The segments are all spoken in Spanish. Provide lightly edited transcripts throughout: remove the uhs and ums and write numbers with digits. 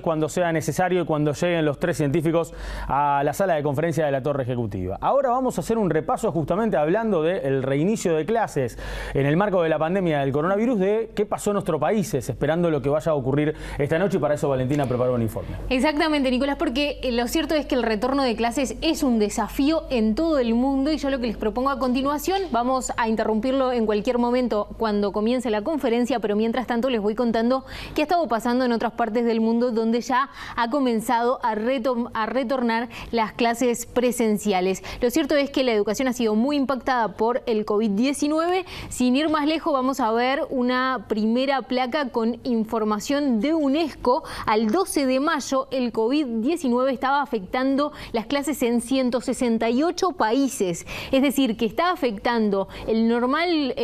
Cuando sea necesario y cuando lleguen los 3 científicos a la sala de conferencia de la Torre Ejecutiva. Ahora vamos a hacer un repaso justamente hablando del reinicio de clases en el marco de la pandemia del coronavirus, de qué pasó en nuestros países, esperando lo que vaya a ocurrir esta noche, y para eso Valentina preparó un informe. Exactamente, Nicolás, porque lo cierto es que el retorno de clases es un desafío en todo el mundo, y yo lo que les propongo a continuación, vamos a interrumpirlo en cualquier momento cuando comience la conferencia, pero mientras tanto les voy contando qué ha estado pasando en otras partes del mundo donde ya ha comenzado a retornar las clases presenciales. Lo cierto es que la educación ha sido muy impactada por el COVID-19. Sin ir más lejos, vamos a ver una primera placa con información de UNESCO. Al 12 de mayo, el COVID-19 estaba afectando las clases en 168 países. Es decir, que está afectando el normal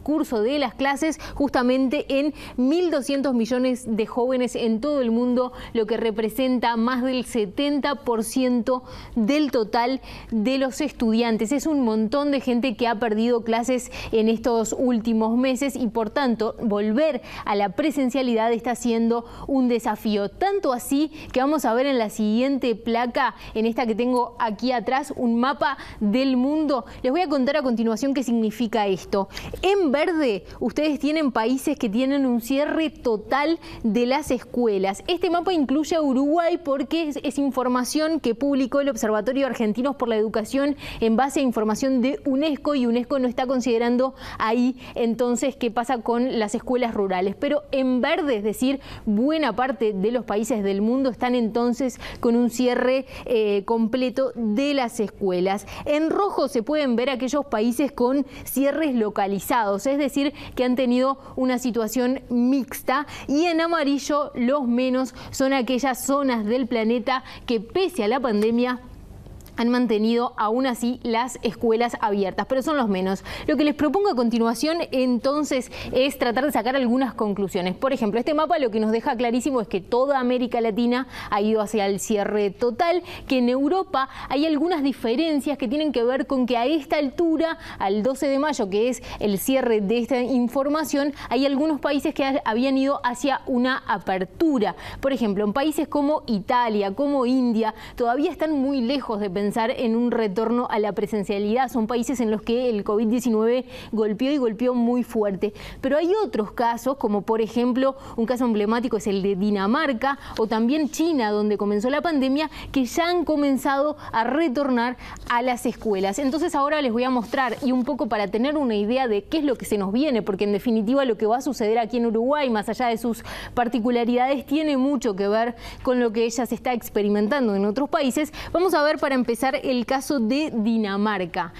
curso de las clases justamente en 1.200 millones de jóvenes en todo el mundo, lo que representa más del 70% del total de los estudiantes. Es un montón de gente que ha perdido clases en estos últimos meses y por tanto volver a la presencialidad está siendo un desafío. Tanto así que vamos a ver en la siguiente placa, en esta que tengo aquí atrás, un mapa del mundo. Les voy a contar a continuación qué significa esto. En verde ustedes tienen países que tienen un cierre total de las escuelas. Este mapa incluye a Uruguay porque es información que publicó el Observatorio Argentinos por la Educación en base a información de UNESCO, y UNESCO no está considerando ahí entonces qué pasa con las escuelas rurales. Pero en verde, es decir, buena parte de los países del mundo están entonces con un cierre completo de las escuelas. En rojo se pueden ver aquellos países con cierres localizados, es decir, que han tenido una situación mixta, y en amarillo los menos son aquellas zonas del planeta que pese a la pandemia han mantenido aún así las escuelas abiertas, pero son los menos. Lo que les propongo a continuación entonces es tratar de sacar algunas conclusiones. Por ejemplo, este mapa lo que nos deja clarísimo es que toda América Latina ha ido hacia el cierre total, que en Europa hay algunas diferencias que tienen que ver con que a esta altura, al 12 de mayo, que es el cierre de esta información, hay algunos países que habían ido hacia una apertura. Por ejemplo, en países como Italia, como India, todavía están muy lejos de pensar en un retorno a la presencialidad. Son países en los que el COVID-19 golpeó muy fuerte. Pero hay otros casos, como por ejemplo, un caso emblemático es el de Dinamarca, o también China, donde comenzó la pandemia, que ya han comenzado a retornar a las escuelas. Entonces ahora les voy a mostrar, y un poco para tener una idea de qué es lo que se nos viene, porque en definitiva lo que va a suceder aquí en Uruguay, más allá de sus particularidades, tiene mucho que ver con lo que ella se está experimentando en otros países. Vamos a ver para empezar el caso de Dinamarca.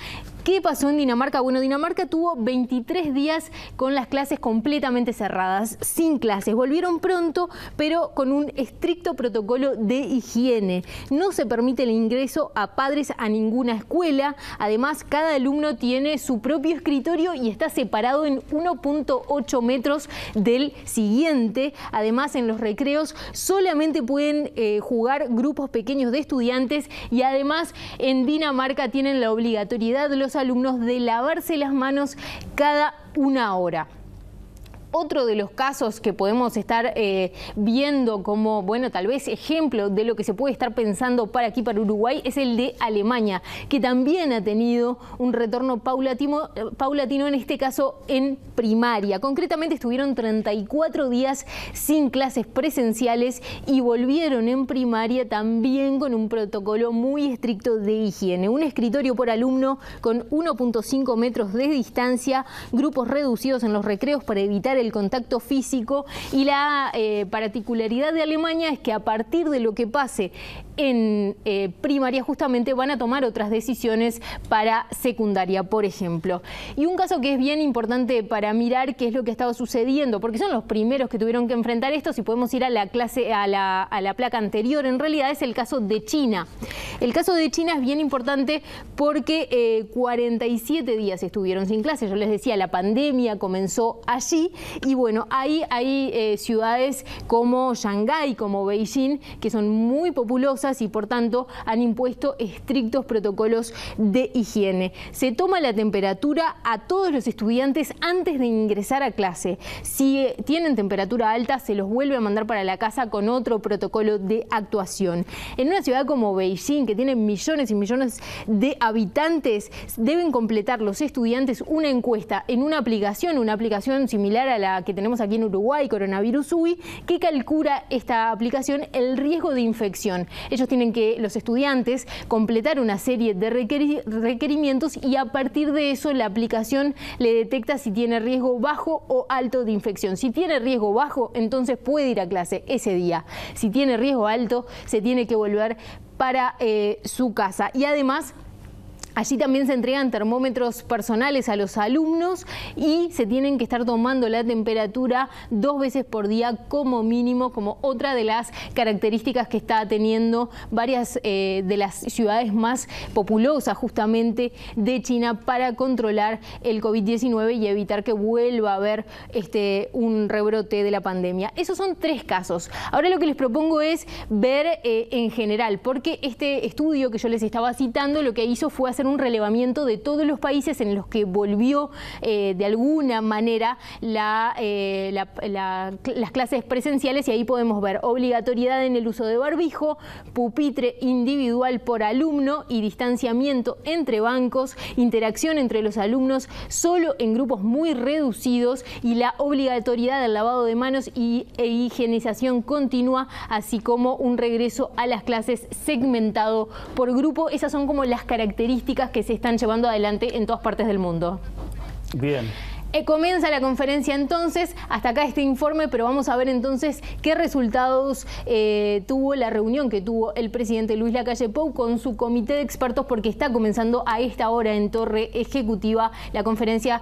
¿Qué pasó en Dinamarca? Bueno, Dinamarca tuvo 23 días con las clases completamente cerradas, sin clases. Volvieron pronto, pero con un estricto protocolo de higiene. No se permite el ingreso a padres a ninguna escuela. Además, cada alumno tiene su propio escritorio y está separado en 1.8 metros del siguiente. Además, en los recreos solamente pueden jugar grupos pequeños de estudiantes, y además en Dinamarca tienen la obligatoriedad de los alumnos de lavarse las manos cada 1 hora. Otro de los casos que podemos estar viendo como, bueno, tal vez ejemplo de lo que se puede estar pensando para aquí, para Uruguay, es el de Alemania, que también ha tenido un retorno paulatino, en este caso en primaria. Concretamente estuvieron 34 días sin clases presenciales y volvieron en primaria también con un protocolo muy estricto de higiene. Un escritorio por alumno con 1.5 metros de distancia, grupos reducidos en los recreos para evitar el contacto físico, y la particularidad de Alemania es que a partir de lo que pase en primaria justamente van a tomar otras decisiones para secundaria, por ejemplo. Y un caso que es bien importante para mirar qué es lo que ha estado sucediendo, porque son los primeros que tuvieron que enfrentar esto. Si podemos ir a la placa anterior, en realidad es el caso de China. El caso de China es bien importante porque 47 días estuvieron sin clases. Yo les decía, la pandemia comenzó allí. Y bueno, ahí hay ciudades como Shanghái, como Beijing, que son muy populosas, peligrosas y por tanto han impuesto estrictos protocolos de higiene. Se toma la temperatura a todos los estudiantes antes de ingresar a clase. Si tienen temperatura alta, se los vuelve a mandar para la casa con otro protocolo de actuación. En una ciudad como Beijing, que tiene millones y millones de habitantes, deben completar los estudiantes una encuesta en una aplicación similar a la que tenemos aquí en Uruguay, Coronavirus UI, que calcula esta aplicación el riesgo de infección. Ellos tienen que, los estudiantes, completar una serie de requerimientos y a partir de eso la aplicación le detecta si tiene riesgo bajo o alto de infección. Si tiene riesgo bajo, entonces puede ir a clase ese día. Si tiene riesgo alto, se tiene que volver para su casa. Y además, allí también se entregan termómetros personales a los alumnos y se tienen que estar tomando la temperatura 2 veces por día como mínimo, como otra de las características que está teniendo varias de las ciudades más populosas justamente de China para controlar el COVID-19 y evitar que vuelva a haber un rebrote de la pandemia. Esos son 3 casos. Ahora lo que les propongo es ver en general, porque este estudio que yo les estaba citando lo que hizo fue hacer un relevamiento de todos los países en los que volvió de alguna manera las clases presenciales, y ahí podemos ver obligatoriedad en el uso de barbijo, pupitre individual por alumno y distanciamiento entre bancos, interacción entre los alumnos solo en grupos muy reducidos y la obligatoriedad del lavado de manos e higienización continua, así como un regreso a las clases segmentado por grupo. Esas son como las características que se están llevando adelante en todas partes del mundo. Bien. Comienza la conferencia entonces, hasta acá este informe, pero vamos a ver entonces qué resultados tuvo la reunión que tuvo el presidente Luis Lacalle Pou con su comité de expertos, porque está comenzando a esta hora en Torre Ejecutiva la conferencia.